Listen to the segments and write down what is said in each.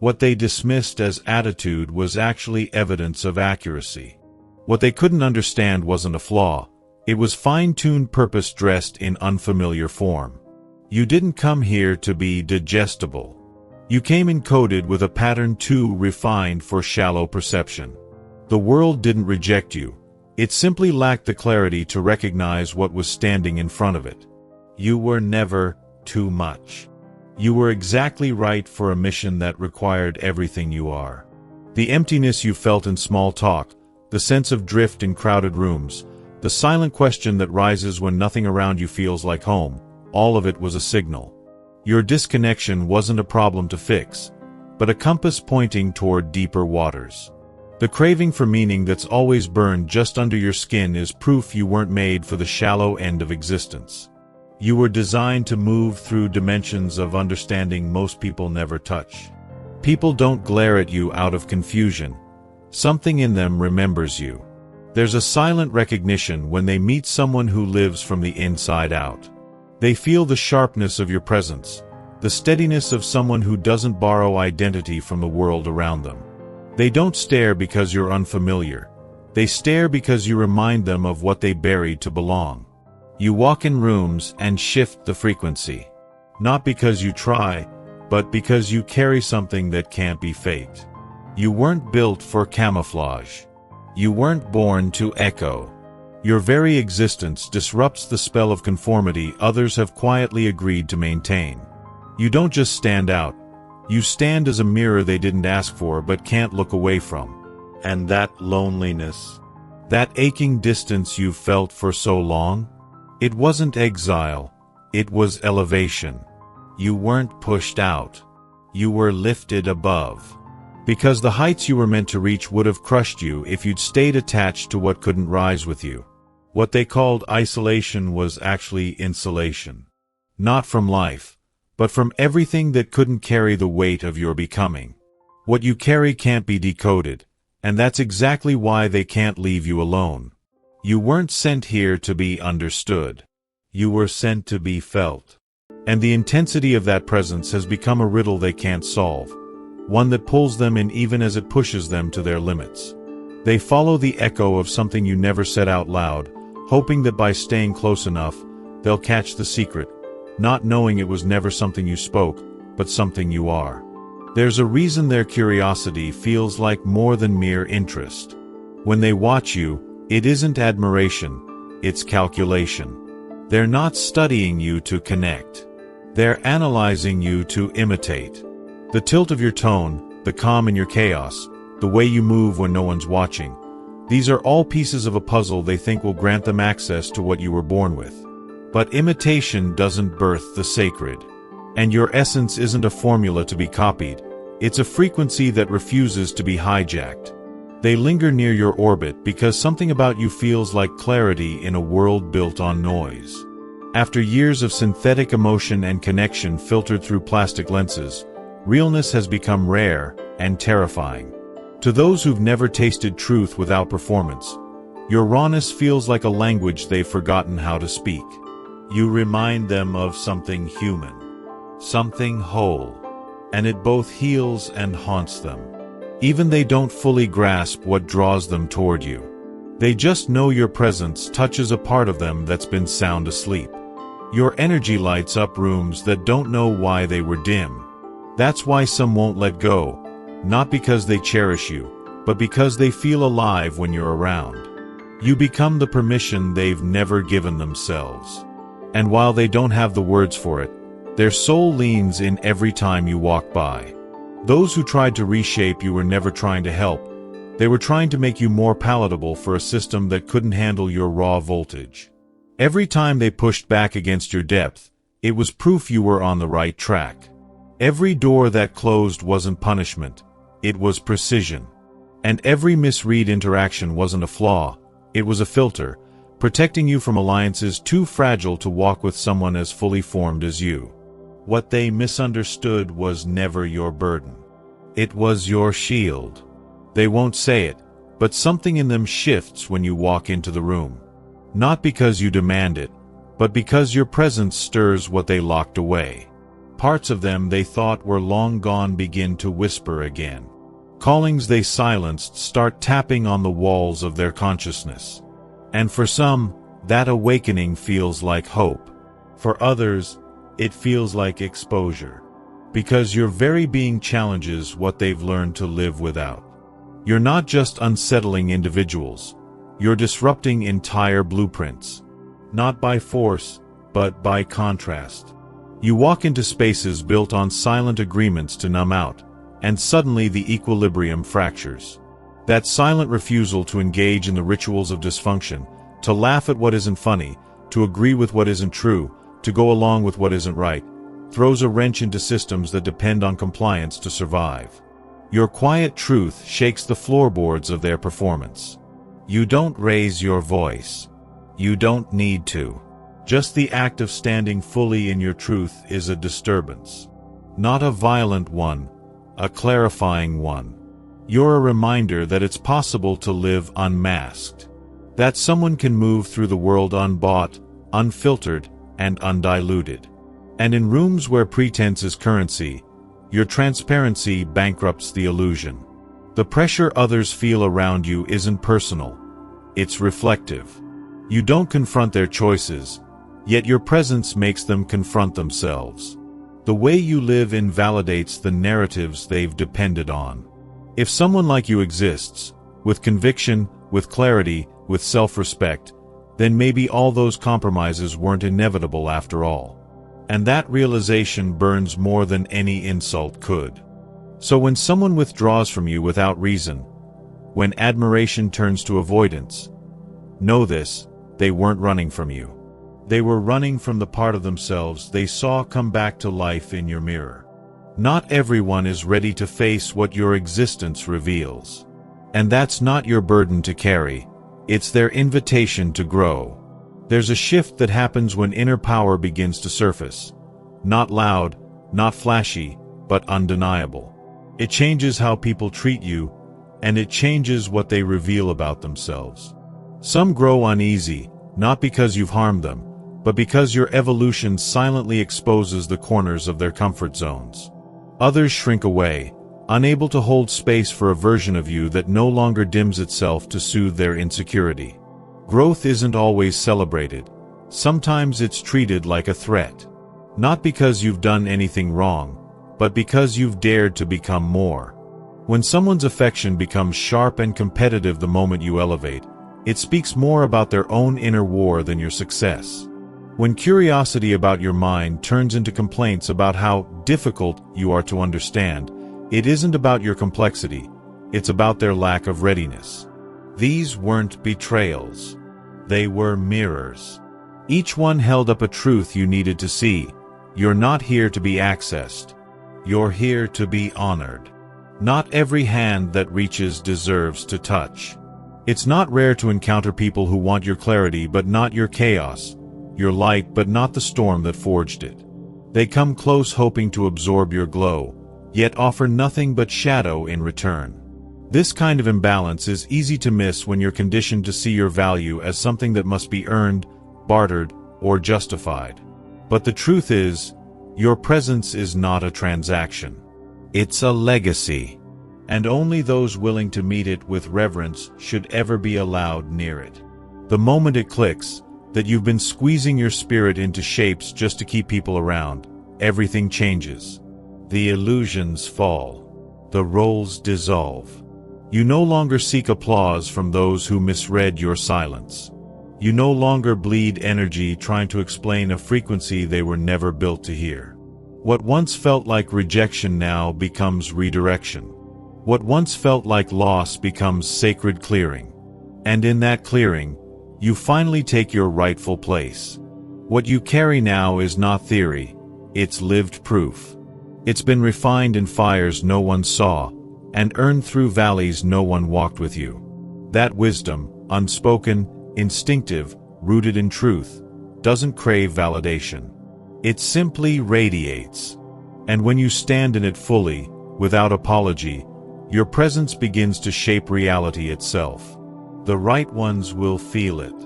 What they dismissed as attitude was actually evidence of accuracy. What they couldn't understand wasn't a flaw. It was fine-tuned purpose dressed in unfamiliar form. You didn't come here to be digestible. You came encoded with a pattern too refined for shallow perception. The world didn't reject you. It simply lacked the clarity to recognize what was standing in front of it. You were never too much. You were exactly right for a mission that required everything you are. The emptiness you felt in small talk, the sense of drift in crowded rooms, the silent question that rises when nothing around you feels like home, all of it was a signal. Your disconnection wasn't a problem to fix, but a compass pointing toward deeper waters. The craving for meaning that's always burned just under your skin is proof you weren't made for the shallow end of existence. You were designed to move through dimensions of understanding most people never touch. People don't glare at you out of confusion. Something in them remembers you. There's a silent recognition when they meet someone who lives from the inside out. They feel the sharpness of your presence, the steadiness of someone who doesn't borrow identity from the world around them. They don't stare because you're unfamiliar. They stare because you remind them of what they buried to belong. You walk in rooms and shift the frequency. Not because you try, but because you carry something that can't be faked. You weren't built for camouflage. You weren't born to echo. Your very existence disrupts the spell of conformity others have quietly agreed to maintain. You don't just stand out. You stand as a mirror they didn't ask for but can't look away from. And that loneliness, that aching distance you've felt for so long, it wasn't exile, it was elevation. You weren't pushed out. You were lifted above. Because the heights you were meant to reach would have crushed you if you'd stayed attached to what couldn't rise with you. What they called isolation was actually insulation. Not from life, but from everything that couldn't carry the weight of your becoming. What you carry can't be decoded, and that's exactly why they can't leave you alone. You weren't sent here to be understood. You were sent to be felt. And the intensity of that presence has become a riddle they can't solve. One that pulls them in even as it pushes them to their limits. They follow the echo of something you never said out loud, hoping that by staying close enough, they'll catch the secret, not knowing it was never something you spoke, but something you are. There's a reason their curiosity feels like more than mere interest. When they watch you, it isn't admiration, it's calculation. They're not studying you to connect. They're analyzing you to imitate. The tilt of your tone, the calm in your chaos, the way you move when no one's watching, these are all pieces of a puzzle they think will grant them access to what you were born with. But imitation doesn't birth the sacred. And your essence isn't a formula to be copied, it's a frequency that refuses to be hijacked. They linger near your orbit because something about you feels like clarity in a world built on noise. After years of synthetic emotion and connection filtered through plastic lenses, realness has become rare and terrifying. To those who've never tasted truth without performance, your rawness feels like a language they've forgotten how to speak. You remind them of something human, something whole, and it both heals and haunts them. Even they don't fully grasp what draws them toward you. They just know your presence touches a part of them that's been sound asleep. Your energy lights up rooms that don't know why they were dim. That's why some won't let go, not because they cherish you, but because they feel alive when you're around. You become the permission they've never given themselves. And while they don't have the words for it, their soul leans in every time you walk by. Those who tried to reshape you were never trying to help. They were trying to make you more palatable for a system that couldn't handle your raw voltage. Every time they pushed back against your depth, it was proof you were on the right track. Every door that closed wasn't punishment, it was precision. And every misread interaction wasn't a flaw, it was a filter, protecting you from alliances too fragile to walk with someone as fully formed as you. What they misunderstood was never your burden. It was your shield. They won't say it, but something in them shifts when you walk into the room. Not because you demand it, but because your presence stirs what they locked away. parts of them they thought were long gone begin to whisper again. Callings they silenced start tapping on the walls of their consciousness. And for some, that awakening feels like hope. For others, it feels like exposure. Because your very being challenges what they've learned to live without. You're not just unsettling individuals. You're disrupting entire blueprints. Not by force, but by contrast. You walk into spaces built on silent agreements to numb out, and suddenly the equilibrium fractures. That silent refusal to engage in the rituals of dysfunction, to laugh at what isn't funny, to agree with what isn't true, to go along with what isn't right, throws a wrench into systems that depend on compliance to survive. Your quiet truth shakes the floorboards of their performance. You don't raise your voice. You don't need to. Just the act of standing fully in your truth is a disturbance. Not a violent one, a clarifying one. You're a reminder that it's possible to live unmasked. That someone can move through the world unbought, unfiltered, and undiluted. And in rooms where pretense is currency, your transparency bankrupts the illusion. The pressure others feel around you isn't personal. It's reflective. You don't confront their choices, yet your presence makes them confront themselves. The way you live invalidates the narratives they've depended on. If someone like you exists, with conviction, with clarity, with self-respect, then maybe all those compromises weren't inevitable after all. And that realization burns more than any insult could. So when someone withdraws from you without reason, when admiration turns to avoidance, know this, they weren't running from you. They were running from the part of themselves they saw come back to life in your mirror. Not everyone is ready to face what your existence reveals. And that's not your burden to carry, it's their invitation to grow. There's a shift that happens when inner power begins to surface. Not loud, not flashy, but undeniable. It changes how people treat you, and it changes what they reveal about themselves. Some grow uneasy, not because you've harmed them, but because your evolution silently exposes the corners of their comfort zones. Others shrink away, unable to hold space for a version of you that no longer dims itself to soothe their insecurity. Growth isn't always celebrated. Sometimes it's treated like a threat. Not because you've done anything wrong, but because you've dared to become more. When someone's affection becomes sharp and competitive the moment you elevate, it speaks more about their own inner war than your success. When curiosity about your mind turns into complaints about how difficult you are to understand, it isn't about your complexity, it's about their lack of readiness. These weren't betrayals. They were mirrors. Each one held up a truth you needed to see. You're not here to be accessed. You're here to be honored. Not every hand that reaches deserves to touch. It's not rare to encounter people who want your clarity but not your chaos, your light but not the storm that forged it. They come close hoping to absorb your glow, yet offer nothing but shadow in return. This kind of imbalance is easy to miss when you're conditioned to see your value as something that must be earned, bartered, or justified. But the truth is, your presence is not a transaction. It's a legacy. And only those willing to meet it with reverence should ever be allowed near it. The moment it clicks, that you've been squeezing your spirit into shapes just to keep people around, everything changes. The illusions fall. The roles dissolve. You no longer seek applause from those who misread your silence. You no longer bleed energy trying to explain a frequency they were never built to hear. What once felt like rejection now becomes redirection. What once felt like loss becomes sacred clearing. And in that clearing, you finally take your rightful place. What you carry now is not theory, it's lived proof. It's been refined in fires no one saw, and earned through valleys no one walked with you. That wisdom, unspoken, instinctive, rooted in truth, doesn't crave validation. It simply radiates. And when you stand in it fully, without apology, your presence begins to shape reality itself. The right ones will feel it.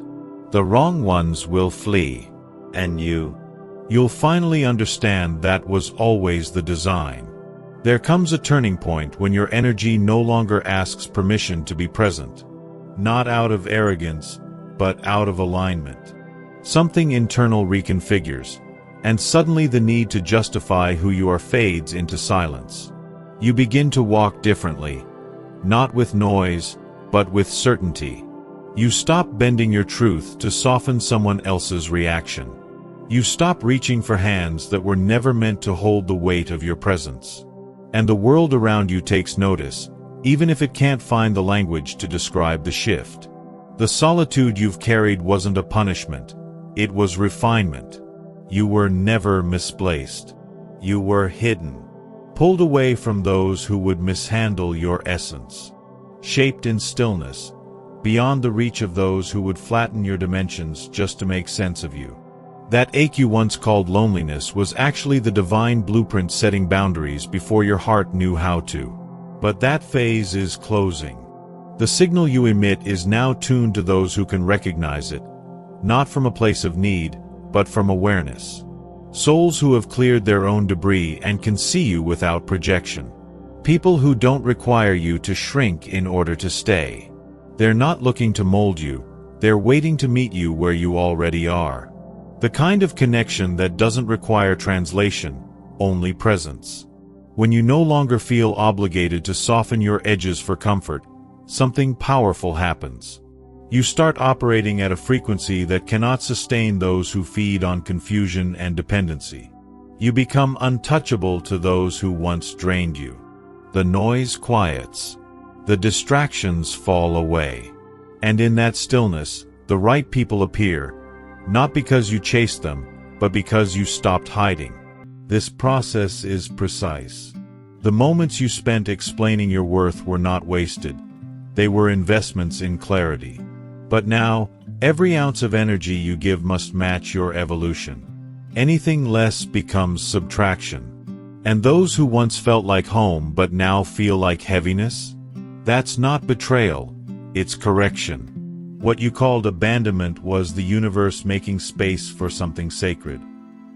The wrong ones will flee. And you You'll finally understand that was always the design. There comes a turning point when your energy no longer asks permission to be present. Not out of arrogance, but out of alignment. Something internal reconfigures, and suddenly the need to justify who you are fades into silence. You begin to walk differently, not with noise, but with certainty. You stop bending your truth to soften someone else's reaction. You stop reaching for hands that were never meant to hold the weight of your presence. And the world around you takes notice, even if it can't find the language to describe the shift. The solitude you've carried wasn't a punishment, it was refinement. You were never misplaced. You were hidden, pulled away from those who would mishandle your essence. Shaped in stillness, beyond the reach of those who would flatten your dimensions just to make sense of you. That ache you once called loneliness was actually the divine blueprint setting boundaries before your heart knew how to. But that phase is closing. The signal you emit is now tuned to those who can recognize it, not from a place of need, but from awareness. Souls who have cleared their own debris and can see you without projection. People who don't require you to shrink in order to stay. They're not looking to mold you, they're waiting to meet you where you already are. The kind of connection that doesn't require translation, only presence. When you no longer feel obligated to soften your edges for comfort, something powerful happens. You start operating at a frequency that cannot sustain those who feed on confusion and dependency. You become untouchable to those who once drained you. The noise quiets. The distractions fall away. And in that stillness, the right people appear, not because you chased them, but because you stopped hiding. This process is precise. The moments you spent explaining your worth were not wasted. They were investments in clarity. But now, every ounce of energy you give must match your evolution. Anything less becomes subtraction. And those who once felt like home but now feel like heaviness? That's not betrayal, it's correction. What you called abandonment was the universe making space for something sacred.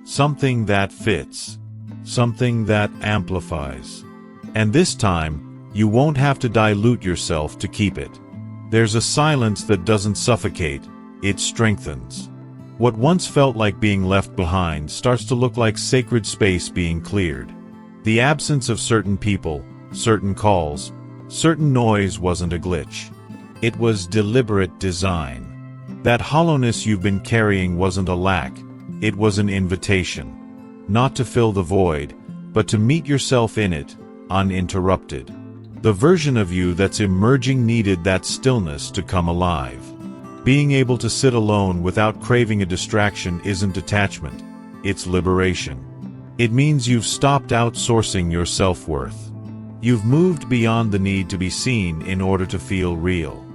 Something that fits. Something that amplifies. And this time, you won't have to dilute yourself to keep it. There's a silence that doesn't suffocate, it strengthens. What once felt like being left behind starts to look like sacred space being cleared. The absence of certain people, certain calls, certain noise wasn't a glitch. It was deliberate design. That hollowness you've been carrying wasn't a lack, it was an invitation. Not to fill the void, but to meet yourself in it, uninterrupted. The version of you that's emerging needed that stillness to come alive. Being able to sit alone without craving a distraction isn't detachment, it's liberation. It means you've stopped outsourcing your self-worth. You've moved beyond the need to be seen in order to feel real.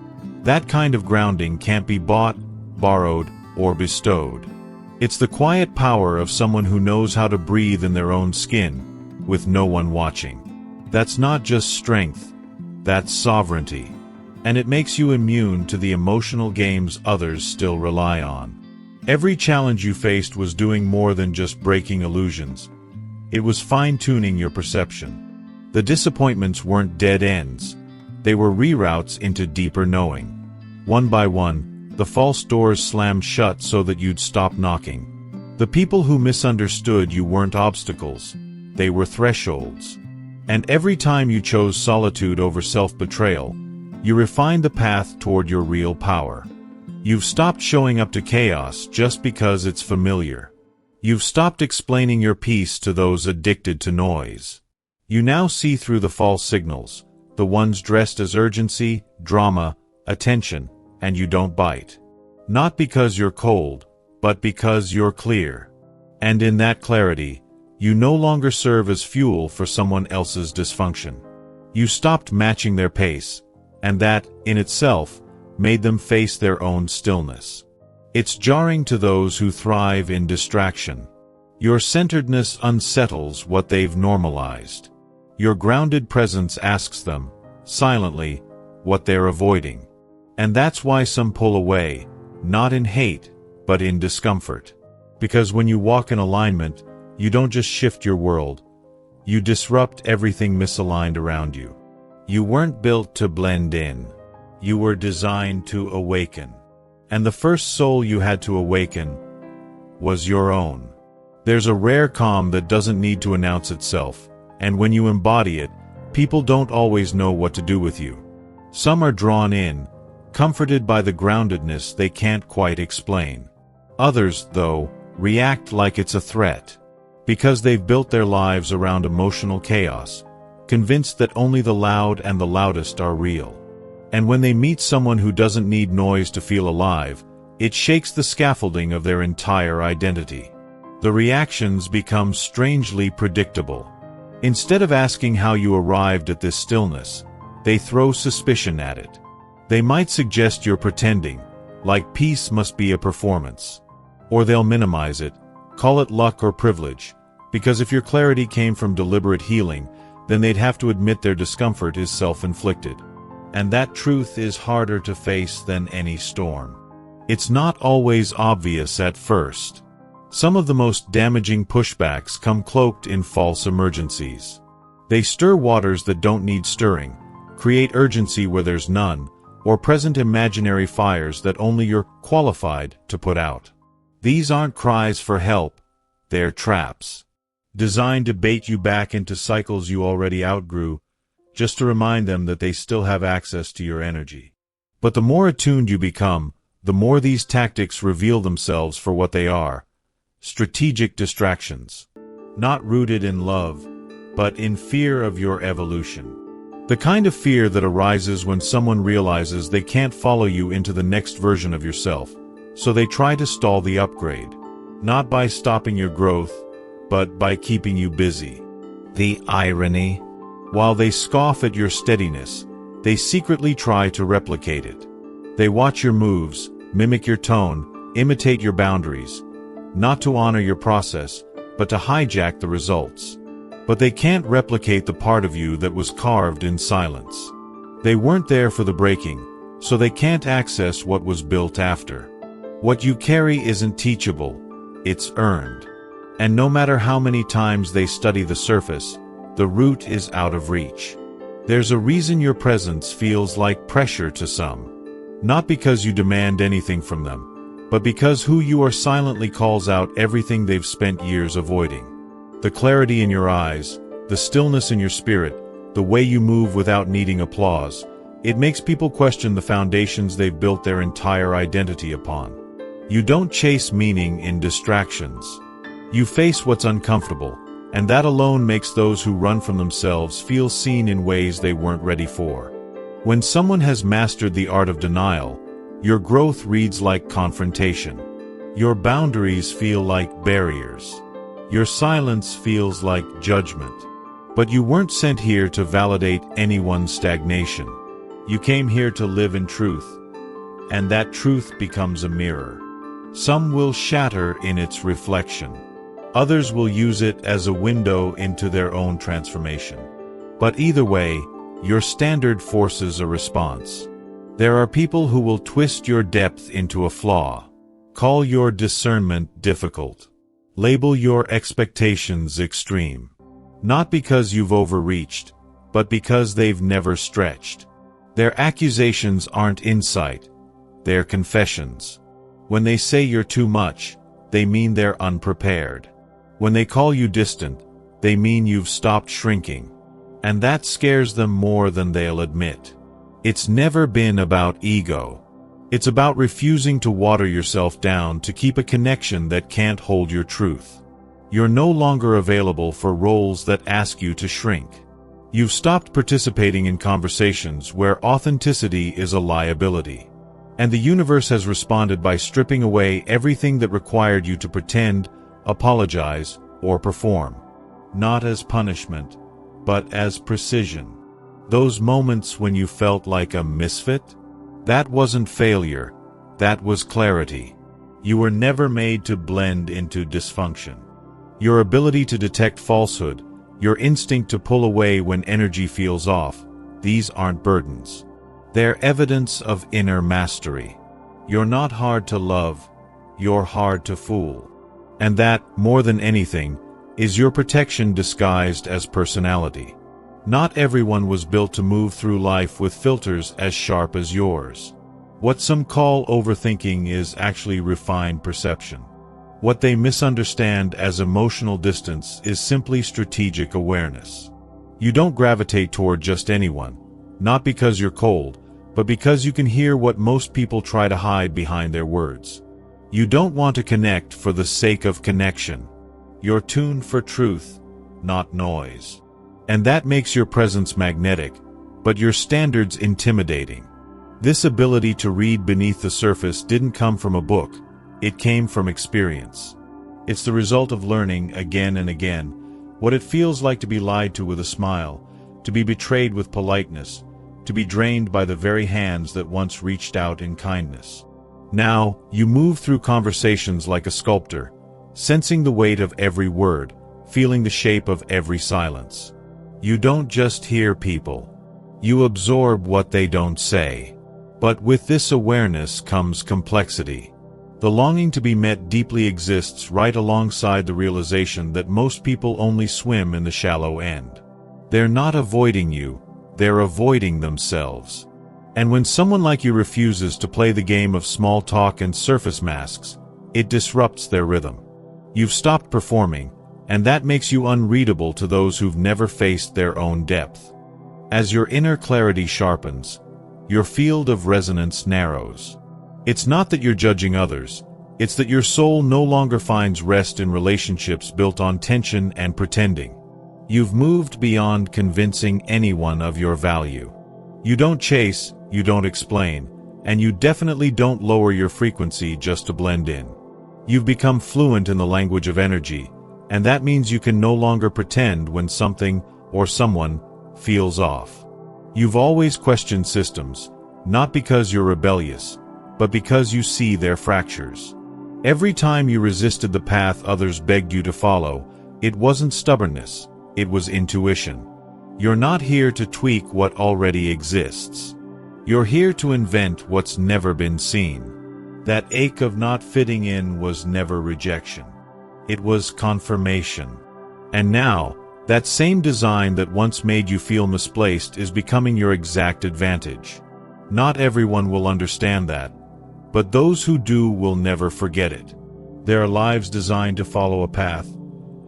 That kind of grounding can't be bought, borrowed, or bestowed. It's the quiet power of someone who knows how to breathe in their own skin, with no one watching. That's not just strength, that's sovereignty. And it makes you immune to the emotional games others still rely on. Every challenge you faced was doing more than just breaking illusions. It was fine-tuning your perception. The disappointments weren't dead ends. They were reroutes into deeper knowing. One by one, the false doors slammed shut so that you'd stop knocking. The people who misunderstood you weren't obstacles, they were thresholds. And every time you chose solitude over self-betrayal, you refined the path toward your real power. You've stopped showing up to chaos just because it's familiar. You've stopped explaining your peace to those addicted to noise. You now see through the false signals, the ones dressed as urgency, drama, attention, and you don't bite. Not because you're cold, but because you're clear. And in that clarity, you no longer serve as fuel for someone else's dysfunction. You stopped matching their pace, and that, in itself, made them face their own stillness. It's jarring to those who thrive in distraction. Your centeredness unsettles what they've normalized. Your grounded presence asks them, silently, what they're avoiding. And that's why some pull away, not in hate, but in discomfort. Because when you walk in alignment, you don't just shift your world, you disrupt everything misaligned around you. You weren't built to blend in. You were designed to awaken. And the first soul you had to awaken was your own. There's a rare calm that doesn't need to announce itself, and when you embody it, people don't always know what to do with you. Some are drawn in, comforted by the groundedness they can't quite explain. Others, though, react like it's a threat, because they've built their lives around emotional chaos, convinced that only the loud and the loudest are real. And when they meet someone who doesn't need noise to feel alive, it shakes the scaffolding of their entire identity. The reactions become strangely predictable. Instead of asking how you arrived at this stillness, they throw suspicion at it. They might suggest you're pretending, like peace must be a performance. Or they'll minimize it, call it luck or privilege, because if your clarity came from deliberate healing, then they'd have to admit their discomfort is self-inflicted. And that truth is harder to face than any storm. It's not always obvious at first. Some of the most damaging pushbacks come cloaked in false emergencies. They stir waters that don't need stirring, create urgency where there's none, or present imaginary fires that only you're qualified to put out. These aren't cries for help, they're traps, designed to bait you back into cycles you already outgrew, just to remind them that they still have access to your energy. But the more attuned you become, the more these tactics reveal themselves for what they are: strategic distractions, not rooted in love, but in fear of your evolution. The kind of fear that arises when someone realizes they can't follow you into the next version of yourself, so they try to stall the upgrade, not by stopping your growth, but by keeping you busy. The irony: while they scoff at your steadiness, they secretly try to replicate it. They watch your moves, mimic your tone, imitate your boundaries, not to honor your process, but to hijack the results. But they can't replicate the part of you that was carved in silence. They weren't there for the breaking, so they can't access what was built after. What you carry isn't teachable, it's earned. And no matter how many times they study the surface, the root is out of reach. There's a reason your presence feels like pressure to some. Not because you demand anything from them, but because who you are silently calls out everything they've spent years avoiding. The clarity in your eyes, the stillness in your spirit, the way you move without needing applause, it makes people question the foundations they've built their entire identity upon. You don't chase meaning in distractions. You face what's uncomfortable, and that alone makes those who run from themselves feel seen in ways they weren't ready for. When someone has mastered the art of denial, your growth reads like confrontation. Your boundaries feel like barriers. Your silence feels like judgment. But you weren't sent here to validate anyone's stagnation. You came here to live in truth, and that truth becomes a mirror. Some will shatter in its reflection. Others will use it as a window into their own transformation. But either way, your standard forces a response. There are people who will twist your depth into a flaw, call your discernment difficult, label your expectations extreme. Not because you've overreached, but because they've never stretched. Their accusations aren't insight, they're confessions. When they say you're too much, they mean they're unprepared. When they call you distant, they mean you've stopped shrinking. And that scares them more than they'll admit. It's never been about ego. It's about refusing to water yourself down to keep a connection that can't hold your truth. You're no longer available for roles that ask you to shrink. You've stopped participating in conversations where authenticity is a liability. And the universe has responded by stripping away everything that required you to pretend, apologize, or perform. Not as punishment, but as precision. Those moments when you felt like a misfit? That wasn't failure, that was clarity. You were never made to blend into dysfunction. Your ability to detect falsehood, your instinct to pull away when energy feels off, these aren't burdens. They're evidence of inner mastery. You're not hard to love, you're hard to fool. And that, more than anything, is your protection disguised as personality. Not everyone was built to move through life with filters as sharp as yours. What some call overthinking is actually refined perception. What they misunderstand as emotional distance is simply strategic awareness. You don't gravitate toward just anyone, not because you're cold, but because you can hear what most people try to hide behind their words. You don't want to connect for the sake of connection. You're tuned for truth, not noise. And that makes your presence magnetic, but your standards intimidating. This ability to read beneath the surface didn't come from a book, it came from experience. It's the result of learning again and again what it feels like to be lied to with a smile, to be betrayed with politeness, to be drained by the very hands that once reached out in kindness. Now, you move through conversations like a sculptor, sensing the weight of every word, feeling the shape of every silence. You don't just hear people. You absorb what they don't say. But with this awareness comes complexity. The longing to be met deeply exists right alongside the realization that most people only swim in the shallow end. They're not avoiding you, they're avoiding themselves. And when someone like you refuses to play the game of small talk and surface masks, it disrupts their rhythm. You've stopped performing, and that makes you unreadable to those who've never faced their own depth. As your inner clarity sharpens, your field of resonance narrows. It's not that you're judging others, it's that your soul no longer finds rest in relationships built on tension and pretending. You've moved beyond convincing anyone of your value. You don't chase, you don't explain, and you definitely don't lower your frequency just to blend in. You've become fluent in the language of energy, and that means you can no longer pretend when something or someone feels off. You've always questioned systems, not because you're rebellious, but because you see their fractures. Every time you resisted the path others begged you to follow, it wasn't stubbornness, it was intuition. You're not here to tweak what already exists. You're here to invent what's never been seen. That ache of not fitting in was never rejection. It was confirmation. And now, that same design that once made you feel misplaced is becoming your exact advantage. Not everyone will understand that, but those who do will never forget it. There are lives designed to follow a path,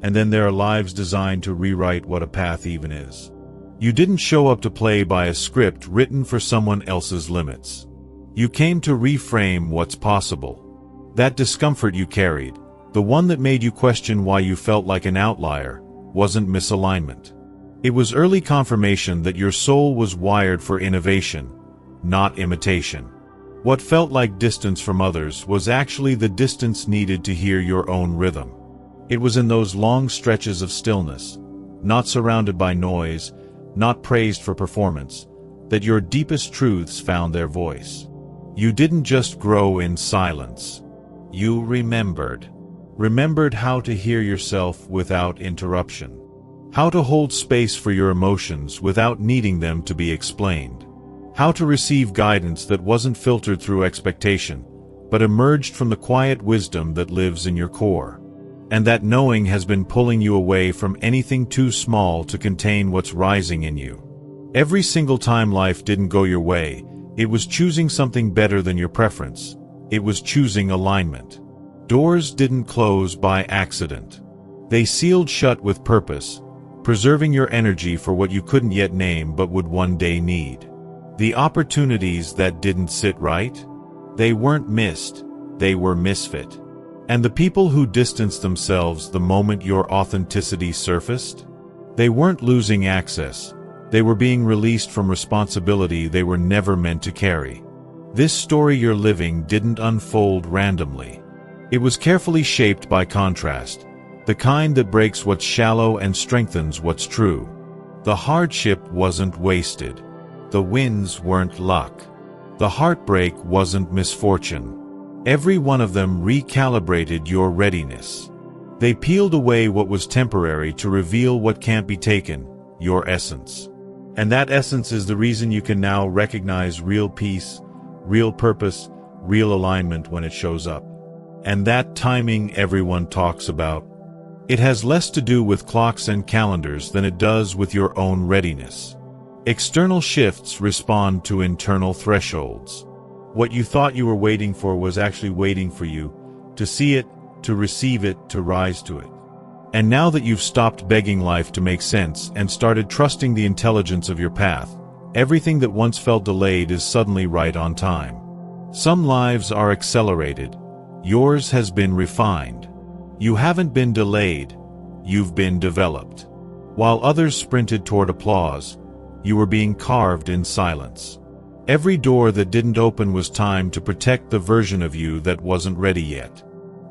and then there are lives designed to rewrite what a path even is. You didn't show up to play by a script written for someone else's limits. You came to reframe what's possible. That discomfort you carried, the one that made you question why you felt like an outlier, wasn't misalignment. It was early confirmation that your soul was wired for innovation, not imitation. What felt like distance from others was actually the distance needed to hear your own rhythm. It was in those long stretches of stillness, not surrounded by noise, not praised for performance, that your deepest truths found their voice. You didn't just grow in silence. You remembered. Remembered how to hear yourself without interruption. How to hold space for your emotions without needing them to be explained. How to receive guidance that wasn't filtered through expectation, but emerged from the quiet wisdom that lives in your core. And that knowing has been pulling you away from anything too small to contain what's rising in you. Every single time life didn't go your way, it was choosing something better than your preference. It was choosing alignment. Doors didn't close by accident. They sealed shut with purpose, preserving your energy for what you couldn't yet name but would one day need. The opportunities that didn't sit right? They weren't missed, they were misfit. And the people who distanced themselves the moment your authenticity surfaced? They weren't losing access, they were being released from responsibility they were never meant to carry. This story you're living didn't unfold randomly. It was carefully shaped by contrast, the kind that breaks what's shallow and strengthens what's true. The hardship wasn't wasted. The wins weren't luck. The heartbreak wasn't misfortune. Every one of them recalibrated your readiness. They peeled away what was temporary to reveal what can't be taken, your essence. And that essence is the reason you can now recognize real peace, real purpose, real alignment when it shows up. and that timing everyone talks about. It has less to do with clocks and calendars than it does with your own readiness. External shifts respond to internal thresholds. What you thought you were waiting for was actually waiting for you, to see it, to receive it, to rise to it. And now that you've stopped begging life to make sense and started trusting the intelligence of your path, everything that once felt delayed is suddenly right on time. Some lives are accelerated. Yours has been refined. You haven't been delayed. You've been developed. While others sprinted toward applause, you were being carved in silence. Every door that didn't open was time to protect the version of you that wasn't ready yet.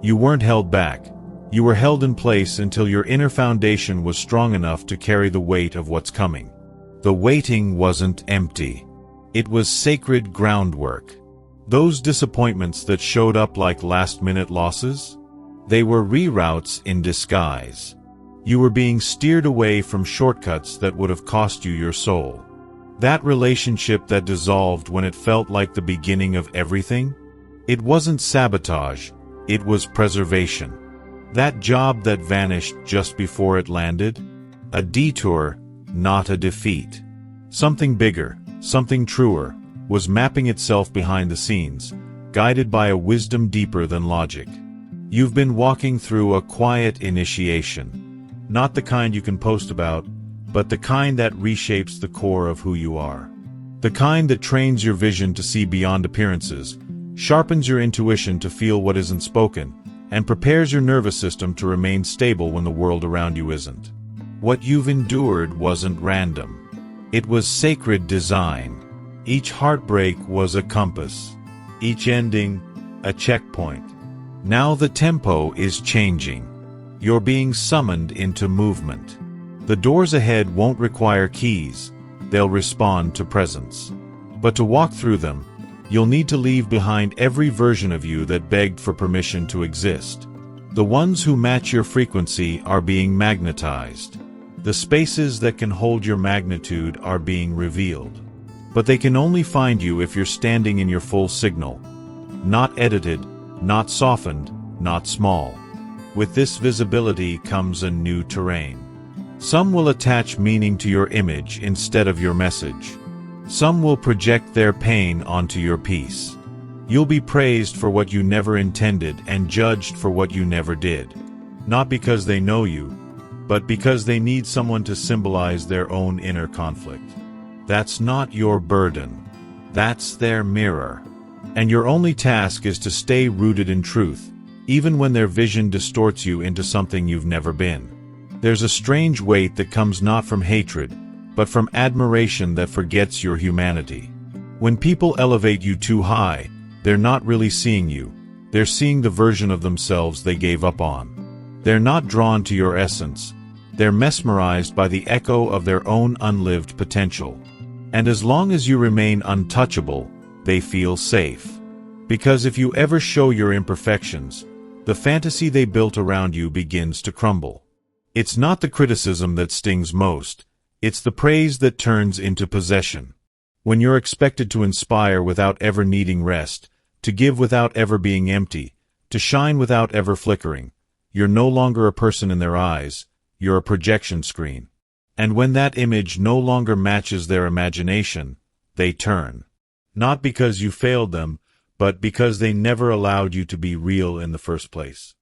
You weren't held back. You were held in place until your inner foundation was strong enough to carry the weight of what's coming. The waiting wasn't empty. It was sacred groundwork. Those disappointments that showed up like last-minute losses? They were reroutes in disguise. You were being steered away from shortcuts that would have cost you your soul. That relationship that dissolved when it felt like the beginning of everything? It wasn't sabotage, it was preservation. That job that vanished just before it landed? A detour, not a defeat. Something bigger, something truer, was mapping itself behind the scenes, guided by a wisdom deeper than logic. You've been walking through a quiet initiation. Not the kind you can post about, but the kind that reshapes the core of who you are. The kind that trains your vision to see beyond appearances, sharpens your intuition to feel what isn't spoken, and prepares your nervous system to remain stable when the world around you isn't. What you've endured wasn't random. It was sacred design. Each heartbreak was a compass. Each ending, a checkpoint. Now the tempo is changing. You're being summoned into movement. The doors ahead won't require keys. They'll respond to presence. But to walk through them, you'll need to leave behind every version of you that begged for permission to exist. The ones who match your frequency are being magnetized. The spaces that can hold your magnitude are being revealed. But they can only find you if you're standing in your full signal. Not edited, not softened, not small. With this visibility comes a new terrain. Some will attach meaning to your image instead of your message. Some will project their pain onto your peace. You'll be praised for what you never intended and judged for what you never did. Not because they know you, but because they need someone to symbolize their own inner conflict. That's not your burden. That's their mirror. And your only task is to stay rooted in truth, even when their vision distorts you into something you've never been. There's a strange weight that comes not from hatred, but from admiration that forgets your humanity. When people elevate you too high, they're not really seeing you. They're seeing the version of themselves they gave up on. They're not drawn to your essence. They're mesmerized by the echo of their own unlived potential. And as long as you remain untouchable, they feel safe. Because if you ever show your imperfections, the fantasy they built around you begins to crumble. It's not the criticism that stings most, it's the praise that turns into possession. When you're expected to inspire without ever needing rest, to give without ever being empty, to shine without ever flickering, you're no longer a person in their eyes, you're a projection screen. And when that image no longer matches their imagination, they turn. Not because you failed them, but because they never allowed you to be real in the first place.